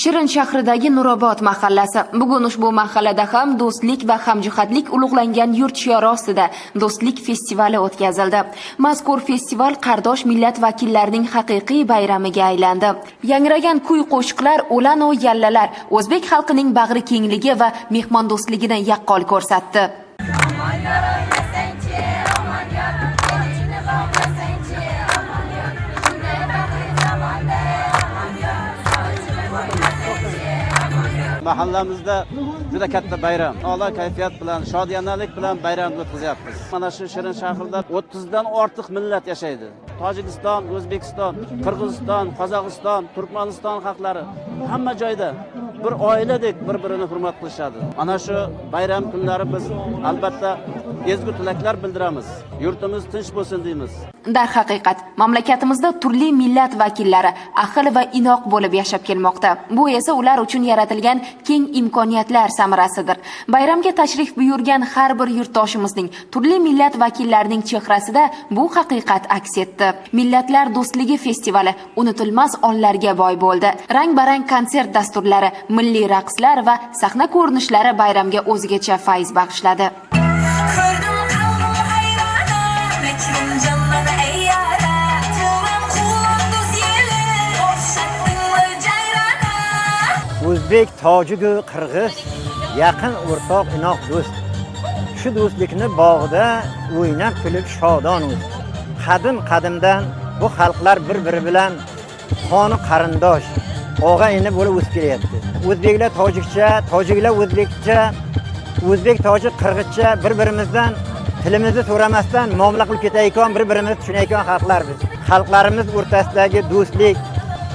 Shirin shahridagi Nurobod mahallasi. Bugun ushbu mahallada ham do'stlik va hamjihatlik ulug'langan yurt shiori ostida do'stlik festivali o'tkazildi. Mazkur festival qardosh millat vakillarining haqiqiy bayramiga aylandi. Yangragan kuy-qo'shiqlar, o'lan-u yallalar o'zbek xalqining bag'ri kengligi va mehmondo'stligini yaqqol ko'rsatdi. Mahallamizda juda katta bayram, a'lo kayfiyat bilan, shodiyanalik bilan bayramni o'tkazyapmiz. Mana shu Shirin shahrida 30 dan ortiq millat yashaydi. Tojikiston, O'zbekiston, Qirg'iziston, Qozog'iston, Turkmaniston xalqlari hamma joyda bir oiladek bir-birini hurmat qilishadi. Mana shu bayram kunlari biz albatta ezgu tilaklar bildiramiz. Yurtimiz tinch bo'lsin deymiz. Darhaqiqat, mamlakatimizda turli millat vakillari ahil va inoq bo'lib yashab kelmoqda. Bu esa ular uchun yaratilgan keng imkoniyatlar samarasidir. Bayramga tashrif buyurgan har bir yurtdoshimizning, turli millat vakillarining chehrasida bu haqiqat aks etdi. Millatlar do'stligi festivali unutilmas onlarga boy bo'ldi. Rang-barang konsert dasturlari, milliy raqslar va sahna ko'rinishlari bayramga o'zgacha fayz bag'ishladi. O'zbek, tojik, qirg'iz yaqin o'rtoq inoq do'st. Shu do'stlikni bog'ida o'ynab kulib shodon o'tdi. Qadim-qadimdan bu xalqlar bir-biri bilan qoni qarindosh, og'a-ini bo'lib o'sib kelyapti. O'zbeklar tojikcha, tojiklar o'zbekcha, o'zbek tojik qirg'izcha bir-birimizdan tilimizni so'ramasdan muomala qilib ketayotgan, bir-birimizni tushunayotgan xalqlar biz. Xalqlarimiz o'rtasidagi do'stlik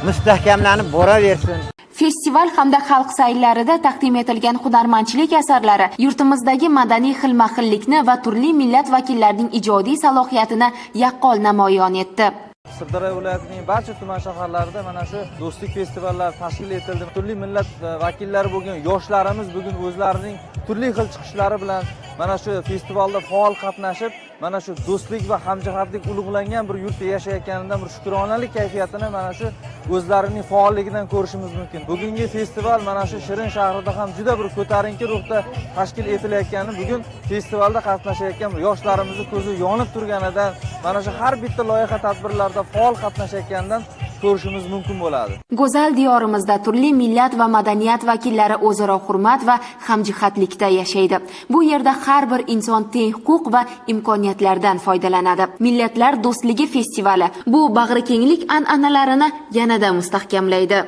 mustahkamlanib boraversin. Festival hamda xalq sayillarida taqdim etilgan hunarmandchilik asarlari yurtimizdagi madaniy xilma-xillikni va turli millat vakillarining ijodiy salohiyatini yaqqol namoyon etdi. Sirdaryo viloyatining barcha tuman shaharlarida mana shu do'stlik festivallari tashkil etildi. Turli millat vakillari bo'lgan yoshlarimiz bugun o'zlarining turli xil chiqishlari bilan mana shu festivalda faol qatnashib, mana shu do'stlik va hamjihatlik ulug'langan bir yurtda yashayotganidan bir shukronalik kayfiyatini mana shu o'zlarining faolligidan ko'rishimiz mumkin. Bugungi festival mana shu Shirin shahrida ham juda bir ko'tarinki ruhda tashkil etilayotgani, bugun festivalda qatnashayotgan yoshlarimizni ko'zi yonib turganidan, mana shu har bitta loyiha tadbirlarda faol qatnashayotganidan ko'rishimiz mumkin bo'ladi. Go'zal diyorimizda turli millat va madaniyat vakillari o'zaro hurmat va hamjihatlikda yashaydi. Bu yerda har bir inson teng huquq va imkoniyatlardan foydalanadi. Millatlar do'stligi festivali bu bag'rikenglik an'analarini yanada mustahkamlaydi.